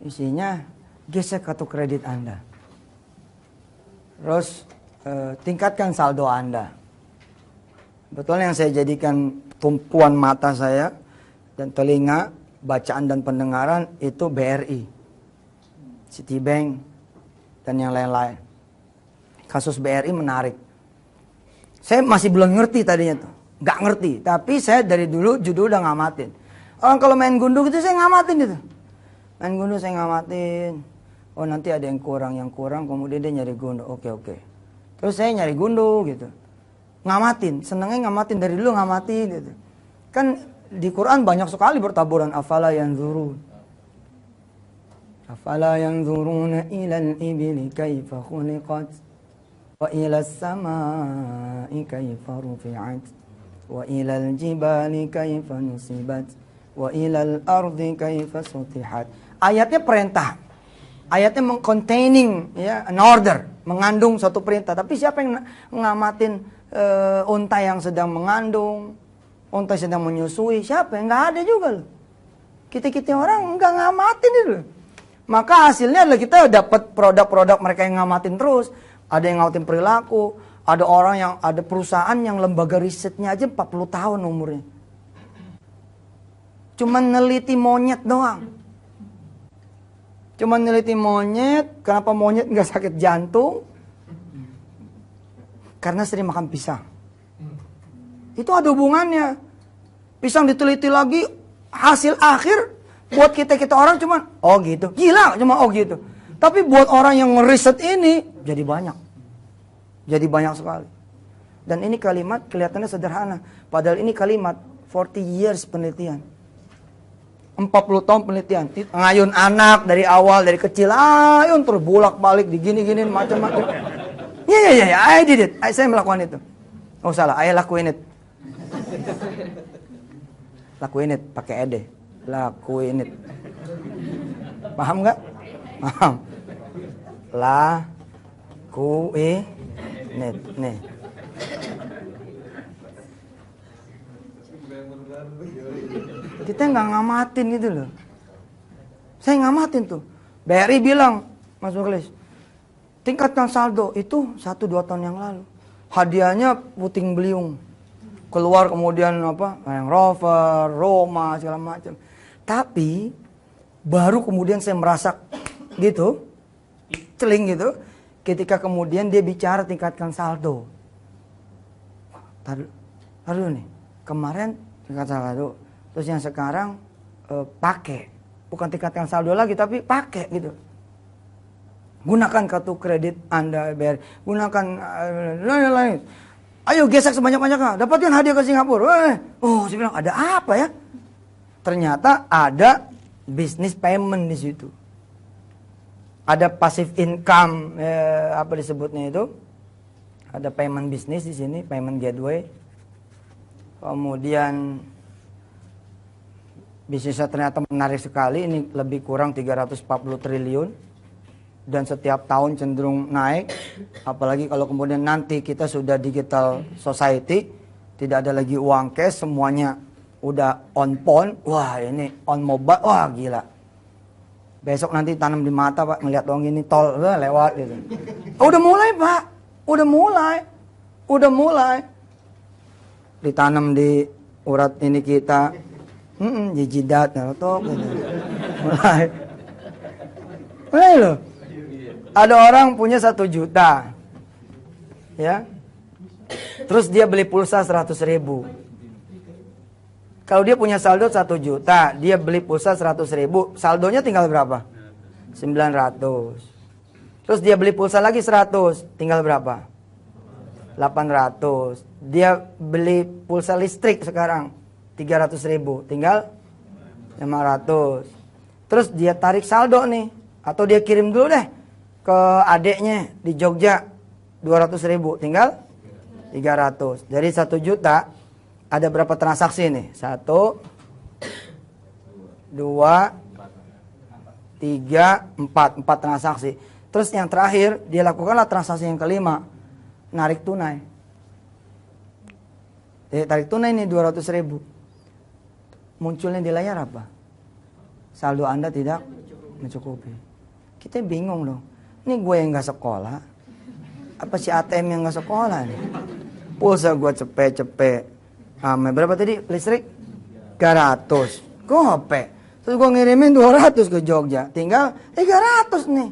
isinya gesek kartu kredit Anda. Terus tingkatkan saldo Anda. Betul yang saya jadikan tumpuan mata saya dan telinga, bacaan dan pendengaran itu BRI, Citibank, dan yang lain-lain. Kasus BRI menarik. Saya masih belum ngerti tadinya tuh. Nggak ngerti. Tapi saya dari dulu judul udah ngamatin. Orang kalau main gundu gitu saya ngamatin gitu. Main gundu saya ngamatin. Oh nanti ada yang kurang. Kemudian dia nyari gundu. Oke. Terus saya nyari gundu gitu. Ngamatin. Senengnya ngamatin. Dari dulu ngamatin gitu. Kan di Quran banyak sekali bertaburan. Afala yanzurun. Afala yanzuruna ilal ibili kaifa khuliqat. Wa ilal samai kaifa rufi'at. Wa ilal jibali kaifa nusibat. Wa ilal ardi kaifa sutihat. Ayatnya perintah. Ayatnya containing ya, an order, mengandung suatu perintah. Tapi siapa yang ngamatin unta yang sedang mengandung, unta yang sedang menyusui? Siapa? Nggak ada juga loh. Kita orang nggak ngamatin itu. Maka hasilnya adalah kita dapat produk-produk mereka yang ngamatin terus. Ada yang ngamatin perilaku, ada orang yang ada perusahaan yang lembaga risetnya aja 40 tahun umurnya. Cuman neliti monyet doang. Cuman neliti monyet, kenapa monyet nggak sakit jantung? Karena sering makan pisang. Itu ada hubungannya. Pisang diteliti lagi, hasil akhir buat kita orang cuman, oh gitu. Gila, cuma oh gitu. Tapi buat orang yang ngeriset ini, jadi banyak. Jadi banyak sekali. Dan ini kalimat kelihatannya sederhana. Padahal ini kalimat 40 years penelitian. 40 tahun penelitian. Ngayun anak dari awal, dari kecil. Ayun terus bolak-balik, digini-gini, macam-macam. Ya, I did it. Saya melakukan itu. Oh salah, I lakuin it. Lakuin it, pakai ed. Lakuin it. Paham nggak? Paham. Lakuin it. Nih. Kita nggak ngamatin gitu loh. Saya ngamatin tuh. BRI bilang, Mas Mukhlis, tingkatkan saldo itu 1-2 tahun yang lalu. Hadiahnya puting beliung. Keluar kemudian apa? Yang Rover, Roma, segala macam. Tapi baru kemudian saya merasa gitu, celing gitu, ketika kemudian dia bicara tingkatkan saldo. Taruh nih, kemarin tingkatkan saldo, terus yang sekarang pakai, bukan tingkatkan saldo lagi tapi pakai gitu. Gunakan kartu kredit Anda, gunakan lain. Ayo gesek sebanyak-banyaknya, dapatkan hadiah ke Singapura. Oh, saya bilang ada apa ya? Ternyata ada bisnis payment di situ. Ada passive income, apa disebutnya itu? Ada payment bisnis di sini, payment gateway. Kemudian bisnisnya ternyata menarik sekali, ini lebih kurang 340 triliun. Dan setiap tahun cenderung naik. Apalagi kalau kemudian nanti kita sudah digital society, tidak ada lagi uang cash, semuanya udah on phone. Wah ini on mobile, wah gila. Besok nanti tanam di mata Pak, ngeliat uang ini tol lewat gitu. Udah mulai Pak, udah mulai. Ditanam di urat ini kita, di jidat, gitu. Mulai loh. Ada orang punya 1 juta, ya, terus dia beli pulsa 100.000. Kalau dia punya saldo 1 juta, dia beli pulsa 100.000, saldonya tinggal berapa? 900. Terus dia beli pulsa lagi 100, tinggal berapa? 800. Dia beli pulsa listrik sekarang 300.000, tinggal 500. Terus dia tarik saldo nih, atau dia kirim dulu deh ke adeknya di Jogja 200.000, tinggal 300. Dari 1 juta ada berapa transaksi nih? 1, 2, 3, 4 transaksi. Terus yang terakhir dia lakukanlah transaksi yang kelima, narik tunai. Tarik tunai nih 200.000. Munculnya di layar apa? Saldo Anda tidak mencukupi. Kita bingung dong. Ini gue yang gak sekolah, apa si ATM yang gak sekolah nih? Pulsa gue cepet-cepet. Berapa tadi listrik? 300. Gope. Terus gue ngirimin 200 ke Jogja. Tinggal 300 nih.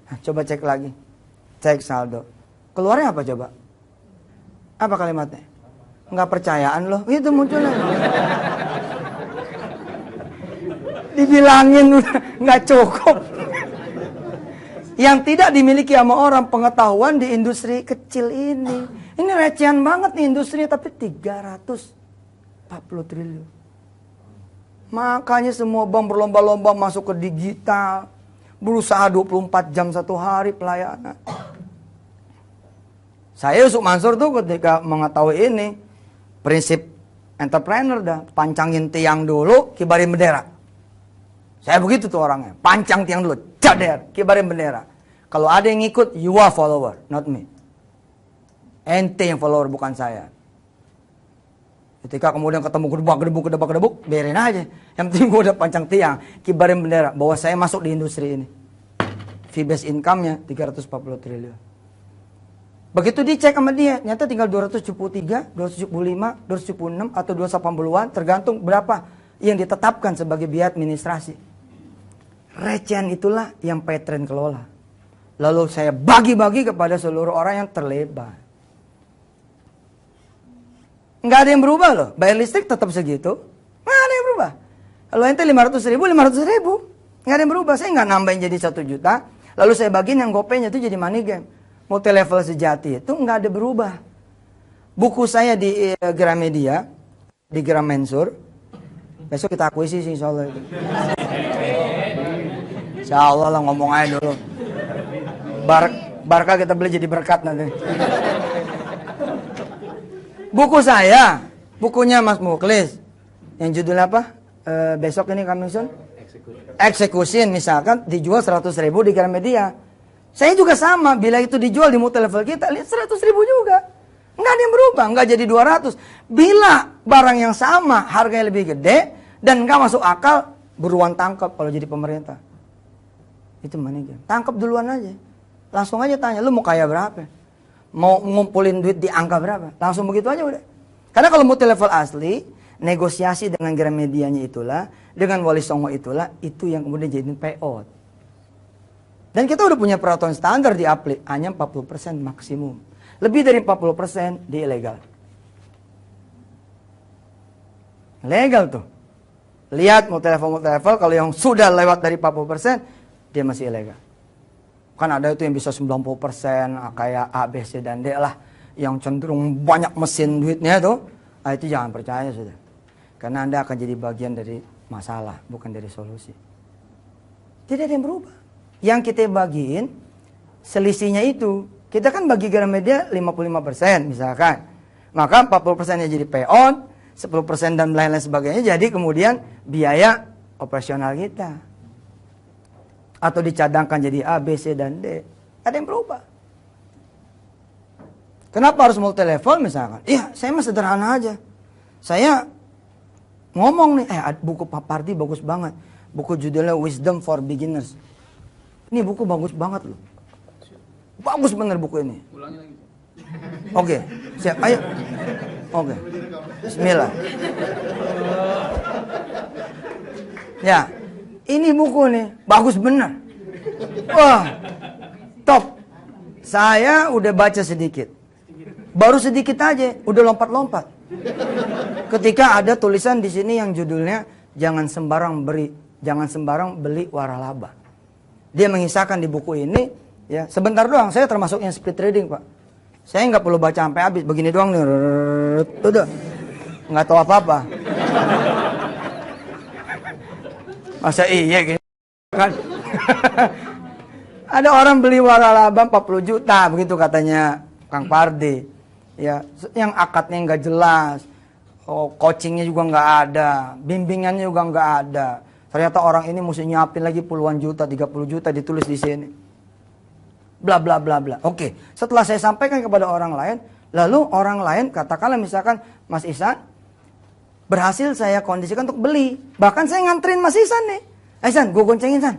Nah, coba cek lagi. Cek saldo. Keluarnya apa coba? Apa kalimatnya? Nggak percayaan loh. Itu munculnya. Dibilangin udah nggak cukup. Yang tidak dimiliki sama orang pengetahuan di industri kecil ini. Ini recehan banget nih industri, tapi 340 triliun. Makanya semua bank berlomba-lomba masuk ke digital. Berusaha 24 jam satu hari pelayanan. Saya Yusuf Mansur tuh ketika mengetahui ini, prinsip entrepreneur dah, pancangin tiang dulu, kibarin bendera. Saya begitu tuh orangnya, pancang tiang dulu, jader, kibarin bendera. Kalau ada yang ikut, you are follower, not me. Ente yang follower, bukan saya. Ketika kemudian ketemu gedebuk, biarin aja. Yang penting gue udah pancang tiang, kibarin bendera, bahwa saya masuk di industri ini. Fee based income-nya 340 triliun. Begitu dicek sama dia, nyata tinggal 273, 275, 276, atau 280-an, tergantung berapa yang ditetapkan sebagai biaya administrasi. Recehan itulah yang Petren kelola. Lalu saya bagi-bagi kepada seluruh orang yang terlibat. Nggak ada yang berubah loh. Bayar listrik tetap segitu. Nggak ada yang berubah. Kalau ente 500 ribu, 500 ribu. Nggak ada yang berubah. Saya nggak nambahin jadi 1 juta. Lalu saya bagiin yang gopenya itu jadi money game. Multi level sejati itu nggak ada berubah. Buku saya di Gramedia, di Gramensur. Besok kita akuisisi insya Allah itu. Insya Allah lah, ngomong aja dulu. Barkah kita beli jadi berkat nanti. Buku saya, bukunya Mas Muklis, yang judulnya apa? Besok ini coming soon? Execution misalkan dijual 100 ribu di Gramedia. Saya juga sama, bila itu dijual di multi level kita, lihat 100 ribu juga. Nggak ada yang berubah, nggak jadi 200. Bila barang yang sama, harganya lebih gede, dan nggak masuk akal, buruan tangkap kalau jadi pemerintah. Itu money game. Tangkap duluan aja. Langsung aja tanya, lu mau kaya berapa? Mau ngumpulin duit di angka berapa? Langsung begitu aja udah. Karena kalau multi level asli, negosiasi dengan Gramedianya itulah, dengan Wali Songo itulah, itu yang kemudian jadi payout. Dan kita udah punya peraturan standar di aplik, hanya 40% maksimum. Lebih dari 40% di ilegal. Legal tuh. Lihat multi level, kalau yang sudah lewat dari 40%, dia masih ilegal. Kan ada itu yang bisa 90%, kayak A, B, C, dan D lah. Yang cenderung banyak mesin duitnya tuh. Nah, itu jangan percaya sudah. Karena Anda akan jadi bagian dari masalah, bukan dari solusi. Tidak ada yang berubah. Yang kita bagiin, selisihnya itu. Kita kan bagi Gramedia 55% misalkan. Maka 40%-nya jadi payout, 10% dan lain-lain sebagainya. Jadi kemudian biaya operasional kita. Atau dicadangkan jadi A, B, C, dan D. Ada yang berubah. Kenapa harus multi level misalkan? Iya, saya mah sederhana aja. Saya ngomong nih, buku Pak Pardi bagus banget. Buku judulnya Wisdom for Beginners. Ini buku bagus banget loh. Bagus bener buku ini. Ulangi lagi. Oke, siap. Ayo. Oke. Bismillah. Ya, ini buku nih bagus bener. Wah, top. Saya udah baca sedikit. Baru sedikit aja, udah lompat-lompat. Ketika ada tulisan di sini yang judulnya jangan sembarang beli waralaba. Dia mengisahkan di buku ini, ya sebentar doang. Saya termasuk yang speed reading, Pak. Saya nggak perlu baca sampai habis, begini doang nih, udah nggak tahu apa-apa. Masa iya gini kan? Ada orang beli waralaba 40 juta, begitu katanya Kang Pardi. Ya, yang akadnya nggak jelas, coachingnya juga nggak ada, bimbingannya juga nggak ada. Ternyata orang ini mesti nyiapin lagi puluhan juta, 30 juta ditulis di sini. Bla bla bla bla. Oke, setelah saya sampaikan kepada orang lain, lalu orang lain katakanlah misalkan Mas Ihsan berhasil saya kondisikan untuk beli. Bahkan saya nganterin Mas Ihsan nih. Ihsan, gue goncengin San.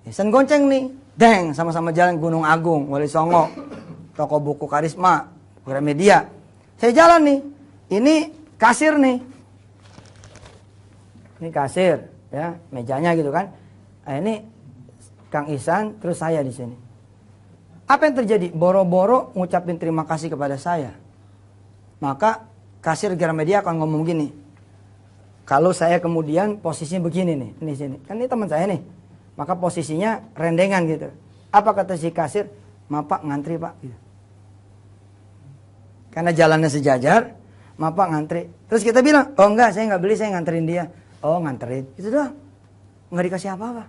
Ihsan gonceng nih, deng, sama-sama jalan Gunung Agung, Wali Songo, toko buku Karisma, Gramedia. Saya jalan nih, ini kasir nih. Ini kasir, ya, mejanya gitu kan. Nah, ini Kang Ihsan, terus saya di sini. Apa yang terjadi? Boro-boro ngucapin terima kasih kepada saya. Maka kasir Gramedia akan ngomong gini. Kalau saya kemudian posisinya begini nih, ini sini. Kan ini teman saya nih. Maka posisinya rendengan gitu. Apa kata si kasir? Maaf Pak, ngantri Pak. Gitu. Karena jalannya sejajar, maaf Pak, ngantri. Terus kita bilang, oh enggak, saya nggak beli, saya nganterin dia. Oh nganterin, itu doang. Nggak dikasih apa-apa.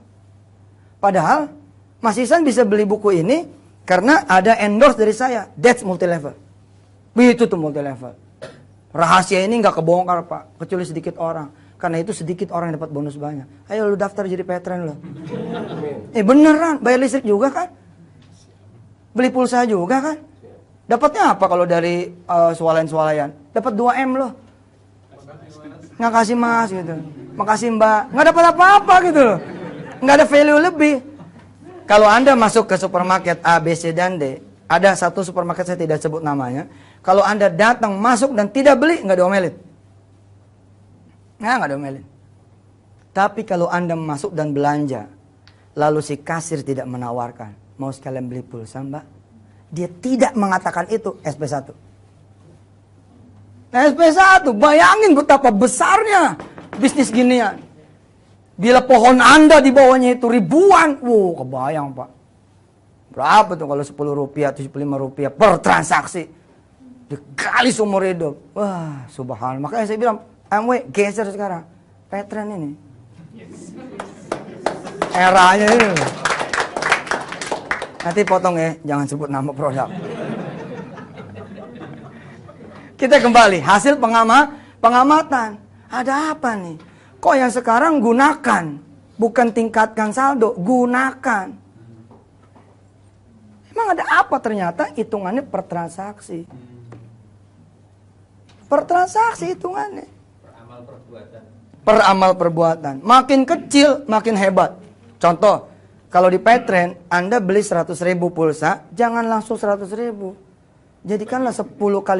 Padahal Mas Ihsan bisa beli buku ini karena ada endorse dari saya. That's multi-level. Itu tuh multi-level. Rahasia ini nggak kebongkar Pak, kecuali sedikit orang. Karena itu sedikit orang yang dapat bonus banyak. Ayo lu daftar jadi patron lo. Beneran, bayar listrik juga kan? Beli pulsa juga kan? Dapatnya apa kalau dari swalayan-swalayan? Dapat 2M loh. Nggak kasih mas gitu. Makasih mbak. Nggak dapat apa-apa gitu loh. Nggak ada value lebih. Kalau Anda masuk ke supermarket A, B, C, dan D. Ada satu supermarket saya tidak sebut namanya. Kalau Anda datang, masuk dan tidak beli, nggak diomelin. Nggak diomelin. Tapi kalau Anda masuk dan belanja, lalu si kasir tidak menawarkan, mau sekalian beli pulsa mbak? Dia tidak mengatakan itu SP1. Nah, SP1, bayangin betapa besarnya bisnis ginian. Bila pohon Anda di bawahnya itu ribuan, kebayang Pak. Berapa tuh kalau 10 rupiah, 75 rupiah per transaksi. Dikali seumur hidup. Wah, subhanallah. Makanya saya bilang, MW geser sekarang. Patron ini. Eranya ini. Nanti potong ya, jangan sebut nama produk. Kita kembali, hasil pengamatan. Ada apa nih? Kok yang sekarang gunakan, bukan tingkatkan saldo, gunakan. Emang ada apa ternyata? Hitungannya per transaksi. Per transaksi hitungannya. Per amal perbuatan. Makin kecil, makin hebat. Contoh, kalau di Petren, Anda beli 100.000 pulsa, jangan langsung 100.000. Jadikanlah 10 kali